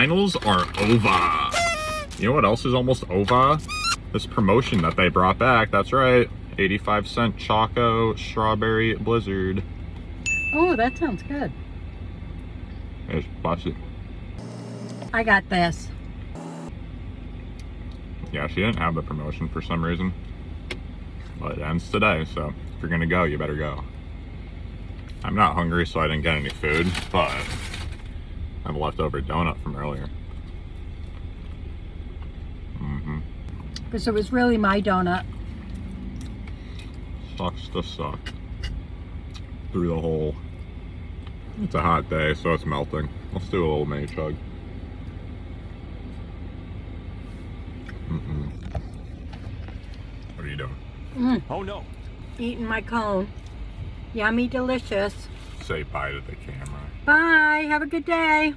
finals are over. You know what else is almost over? This promotion that they brought back. That's right. 85-cent Choco Strawberry Blizzard. Oh, that sounds good. It's busted. I got this. Yeah, she didn't have the promotion for some reason. But it ends today, so if you're gonna go, you better go. I'm not hungry, so I didn't get any food, but I have a leftover donut from earlier. Because it was really my donut. Sucks to suck. Through the hole. It's a hot day, so it's melting. Let's do a little mini chug. What are you doing? Oh no. Eating my cone. Yummy, delicious. Say bye to the camera. Bye. Have a good day.